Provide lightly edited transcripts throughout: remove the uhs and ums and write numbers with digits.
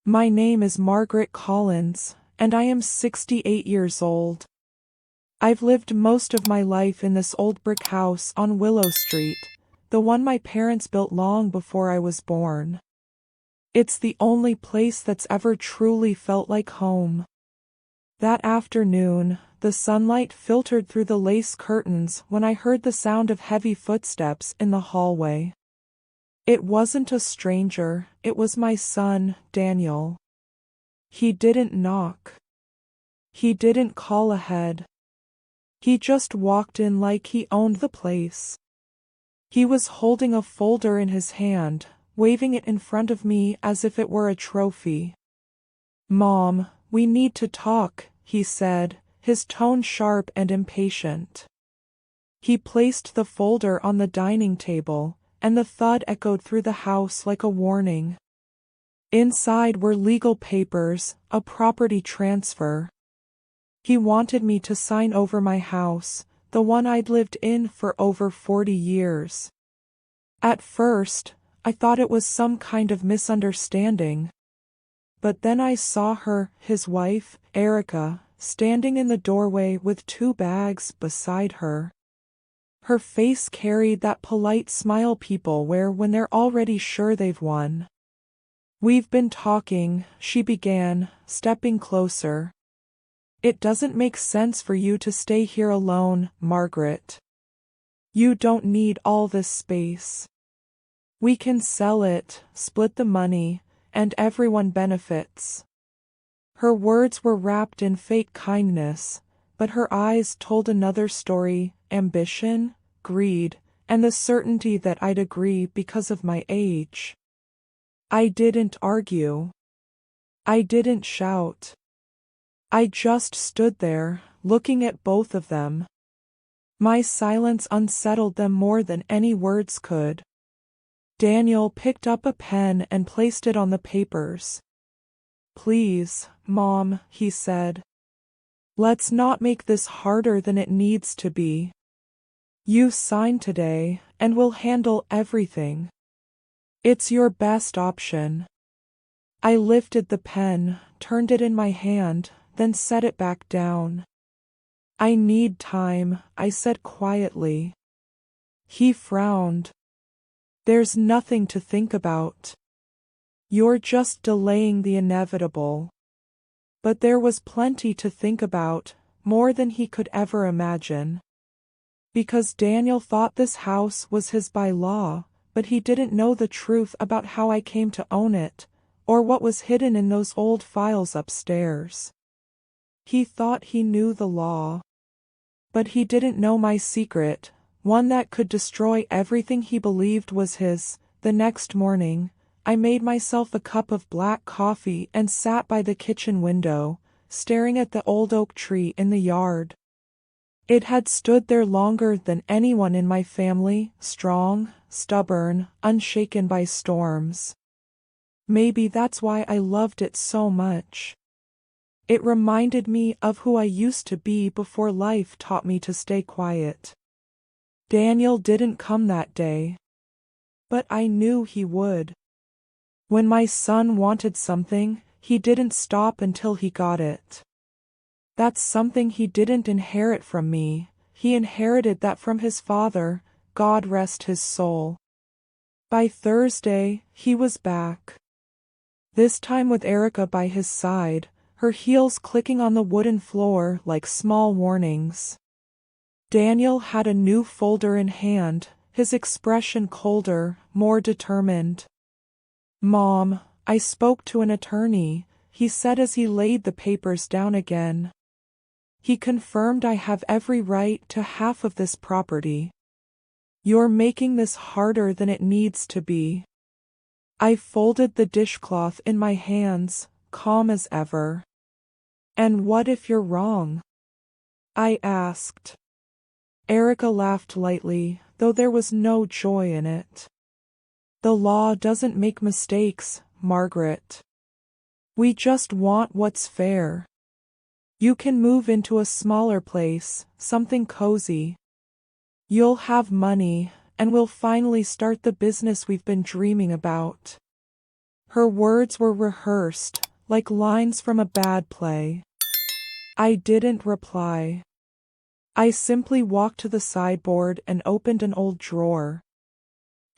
My name is Margaret Collins, and I am 68 years old. I've lived most of my life in this old brick house on Willow Street, the one my parents built long before I was born. It's the only place that's ever truly felt like home. That afternoon, the sunlight filtered through the lace curtains when I heard the sound of heavy footsteps in the hallway. It wasn't a stranger, it was my son, Daniel. He didn't knock. He didn't call ahead. He just walked in like he owned the place. He was holding a folder in his hand, waving it in front of me as if it were a trophy. "Mom, we need to talk," he said, his tone sharp and impatient. He placed the folder on the dining table, and the thud echoed through the house like a warning. Inside were legal papers, a property transfer. He wanted me to sign over my house, the one I'd lived in for over 40 years. At first, I thought it was some kind of misunderstanding. But then I saw her, his wife, Erica, standing in the doorway with 2 bags beside her. Her face carried that polite smile people wear when they're already sure they've won. "We've been talking," she began, stepping closer. "It doesn't make sense for you to stay here alone, Margaret. You don't need all this space. We can sell it, split the money, and everyone benefits." Her words were wrapped in fake kindness, but her eyes told another story: ambition, greed, and the certainty that I'd agree because of my age. I didn't argue. I didn't shout. I just stood there, looking at both of them. My silence unsettled them more than any words could. Daniel picked up a pen and placed it on the papers. "Please, Mom," he said. "Let's not make this harder than it needs to be. You sign today, and we'll handle everything. It's your best option." I lifted the pen, turned it in my hand, then set it back down. "I need time," I said quietly. He frowned. "There's nothing to think about. You're just delaying the inevitable." But there was plenty to think about, more than he could ever imagine. Because Daniel thought this house was his by law, but he didn't know the truth about how I came to own it, or what was hidden in those old files upstairs. He thought he knew the law. But he didn't know my secret, one that could destroy everything he believed was his. The next morning, I made myself a cup of black coffee and sat by the kitchen window, staring at the old oak tree in the yard. It had stood there longer than anyone in my family, strong, stubborn, unshaken by storms. Maybe that's why I loved it so much. It reminded me of who I used to be before life taught me to stay quiet. Daniel didn't come that day. But I knew he would. When my son wanted something, he didn't stop until he got it. That's something he didn't inherit from me. He inherited that from his father, God rest his soul. By Thursday, he was back. This time with Erica by his side, her heels clicking on the wooden floor like small warnings. Daniel had a new folder in hand, his expression colder, more determined. "Mom, I spoke to an attorney," he said as he laid the papers down again. "He confirmed I have every right to half of this property. You're making this harder than it needs to be." I folded the dishcloth in my hands, calm as ever. "And what if you're wrong?" I asked. Erica laughed lightly, though there was no joy in it. "The law doesn't make mistakes, Margaret. We just want what's fair. You can move into a smaller place, something cozy. You'll have money, and we'll finally start the business we've been dreaming about." Her words were rehearsed, like lines from a bad play. I didn't reply. I simply walked to the sideboard and opened an old drawer.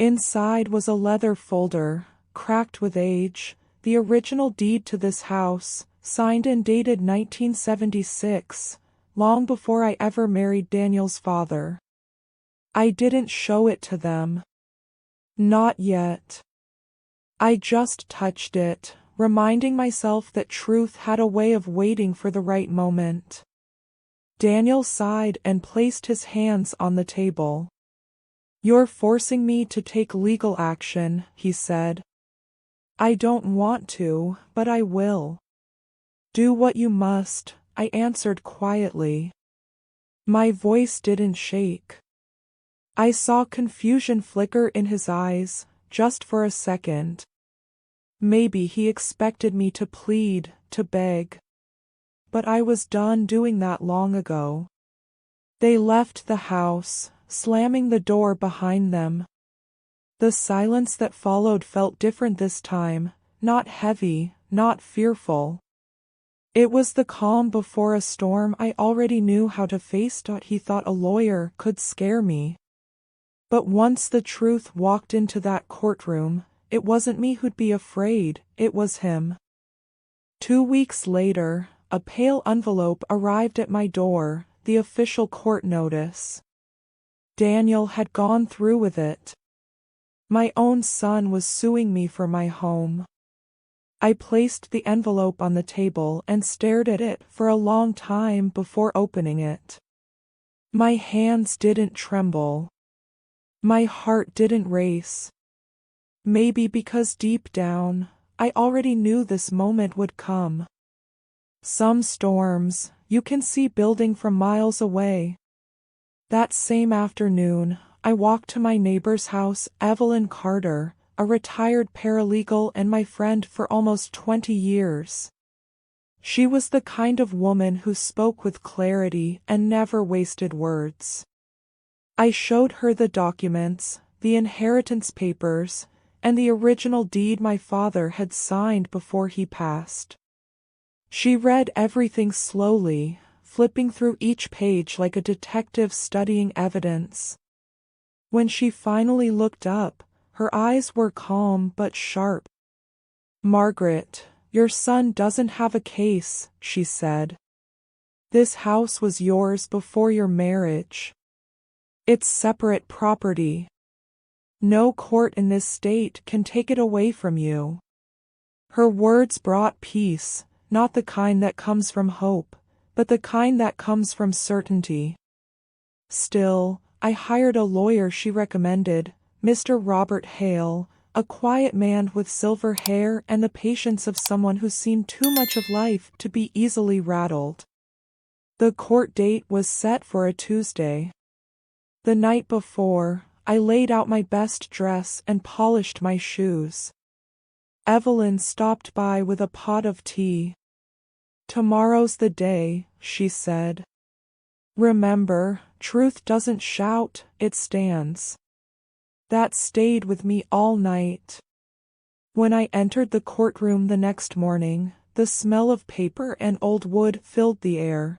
Inside was a leather folder, cracked with age, the original deed to this house, signed and dated 1976, long before I ever married Daniel's father. I didn't show it to them. Not yet. I just touched it, reminding myself that truth had a way of waiting for the right moment. Daniel sighed and placed his hands on the table. "You're forcing me to take legal action," he said. "I don't want to, but I will." "Do what you must," I answered quietly. My voice didn't shake. I saw confusion flicker in his eyes, just for a second. Maybe he expected me to plead, to beg. But I was done doing that long ago. They left the house, slamming the door behind them. The silence that followed felt different this time, not heavy, not fearful. It was the calm before a storm I already knew how to face. He thought a lawyer could scare me. But once the truth walked into that courtroom, it wasn't me who'd be afraid, it was him. 2 weeks later, a pale envelope arrived at my door, the official court notice. Daniel had gone through with it. My own son was suing me for my home. I placed the envelope on the table and stared at it for a long time before opening it. My hands didn't tremble. My heart didn't race. Maybe because deep down, I already knew this moment would come. Some storms, you can see building from miles away. That same afternoon, I walked to my neighbor's house, Evelyn Carter, a retired paralegal and my friend for almost 20 years. She was the kind of woman who spoke with clarity and never wasted words. I showed her the documents, the inheritance papers, and the original deed my father had signed before he passed. She read everything slowly, flipping through each page like a detective studying evidence. When she finally looked up, her eyes were calm but sharp. "Margaret, your son doesn't have a case," she said. "This house was yours before your marriage. It's separate property. No court in this state can take it away from you." Her words brought peace, not the kind that comes from hope, but the kind that comes from certainty. Still, I hired a lawyer she recommended, Mr. Robert Hale, a quiet man with silver hair and the patience of someone who's seen too much of life to be easily rattled. The court date was set for a Tuesday. The night before, I laid out my best dress and polished my shoes. Evelyn stopped by with a pot of tea. "Tomorrow's the day," she said. "Remember, truth doesn't shout, it stands." That stayed with me all night. When I entered the courtroom the next morning, the smell of paper and old wood filled the air.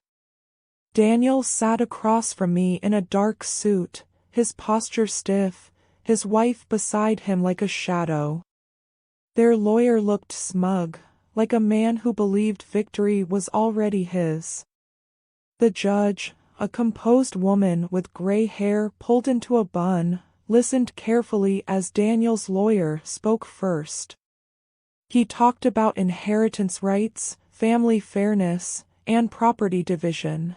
Daniel sat across from me in a dark suit, his posture stiff, his wife beside him like a shadow. Their lawyer looked smug, like a man who believed victory was already his. The judge, a composed woman with gray hair pulled into a bun, listened carefully as Daniel's lawyer spoke first. He talked about inheritance rights, family fairness, and property division.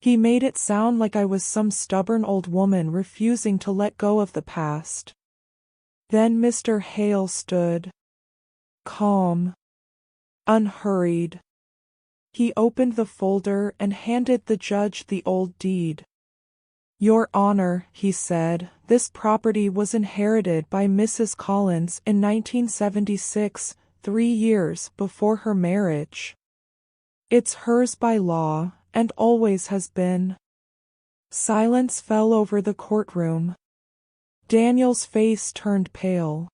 He made it sound like I was some stubborn old woman refusing to let go of the past. Then Mr. Hale stood. Calm. Unhurried. He opened the folder and handed the judge the old deed. "Your Honor," he said, "this property was inherited by Mrs. Collins in 1976, 3 years before her marriage. It's hers by law, and always has been." Silence fell over the courtroom. Daniel's face turned pale.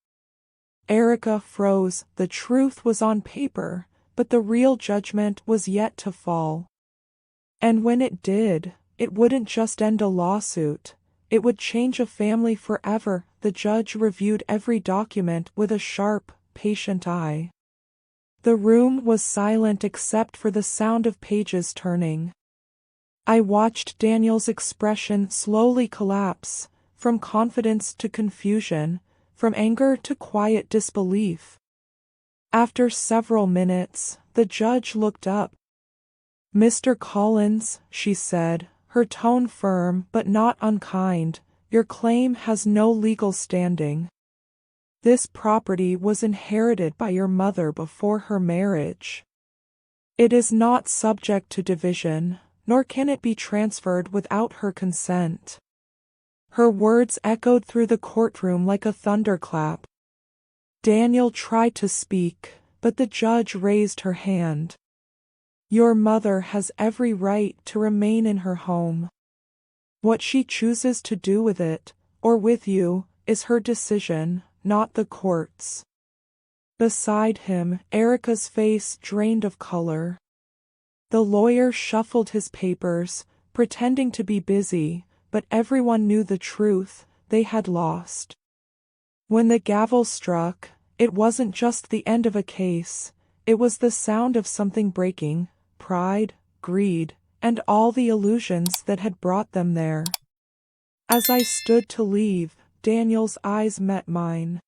Erica froze. The truth was on paper, but the real judgment was yet to fall. And when it did, it wouldn't just end a lawsuit. It would change a family forever. The judge reviewed every document with a sharp, patient eye. The room was silent except for the sound of pages turning. I watched Daniel's expression slowly collapse, from confidence to confusion, from anger to quiet disbelief. After several minutes, the judge looked up. "Mr. Collins," she said, her tone firm but not unkind, "your claim has no legal standing. This property was inherited by your mother before her marriage. It is not subject to division, nor can it be transferred without her consent." Her words echoed through the courtroom like a thunderclap. Daniel tried to speak, but the judge raised her hand. "Your mother has every right to remain in her home. What she chooses to do with it, or with you, is her decision, not the court's." Beside him, Erica's face drained of color. The lawyer shuffled his papers, pretending to be busy, but everyone knew the truth: they had lost. When the gavel struck, it wasn't just the end of a case, it was the sound of something breaking: pride, greed, and all the illusions that had brought them there. As I stood to leave, Daniel's eyes met mine.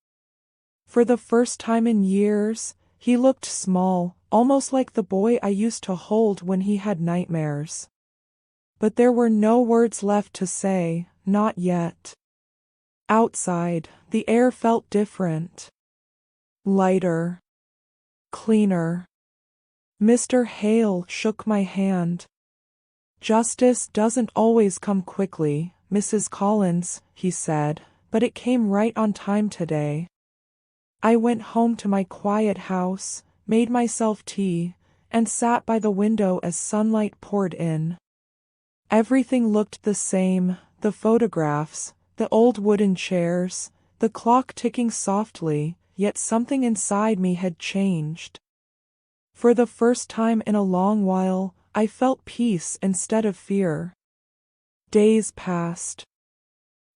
For the first time in years, he looked small, almost like the boy I used to hold when he had nightmares. But there were no words left to say, not yet. Outside, the air felt different. Lighter. Cleaner. Mr. Hale shook my hand. "Justice doesn't always come quickly, Mrs. Collins," he said, "but it came right on time today." I went home to my quiet house, made myself tea, and sat by the window as sunlight poured in. Everything looked the same: the photographs, the old wooden chairs, the clock ticking softly, yet something inside me had changed. For the first time in a long while, I felt peace instead of fear. Days passed.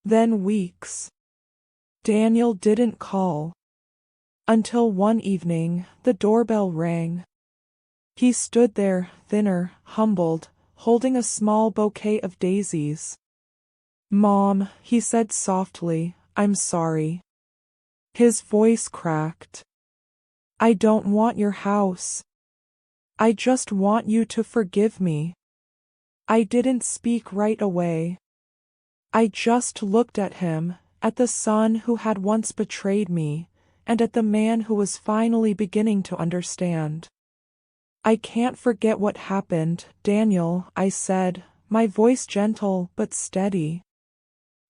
Then weeks. Daniel didn't call. Until one evening, the doorbell rang. He stood there, thinner, humbled, holding a small bouquet of daisies. "Mom," he said softly, "I'm sorry." His voice cracked. "I don't want your house. I just want you to forgive me." I didn't speak right away. I just looked at him, at the son who had once betrayed me, and at the man who was finally beginning to understand. "I can't forget what happened, Daniel," I said, my voice gentle but steady.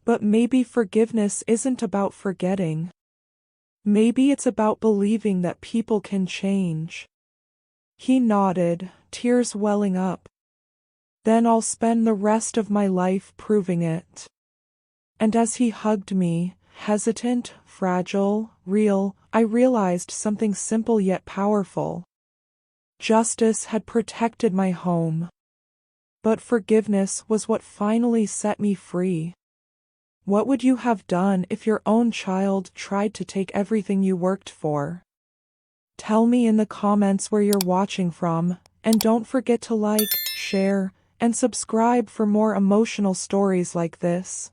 "But maybe forgiveness isn't about forgetting. Maybe it's about believing that people can change." He nodded, tears welling up. "Then I'll spend the rest of my life proving it." And as he hugged me, hesitant, fragile, real, I realized something simple yet powerful. Justice had protected my home. But forgiveness was what finally set me free. What would you have done if your own child tried to take everything you worked for? Tell me in the comments where you're watching from, and don't forget to like, share, and subscribe for more emotional stories like this.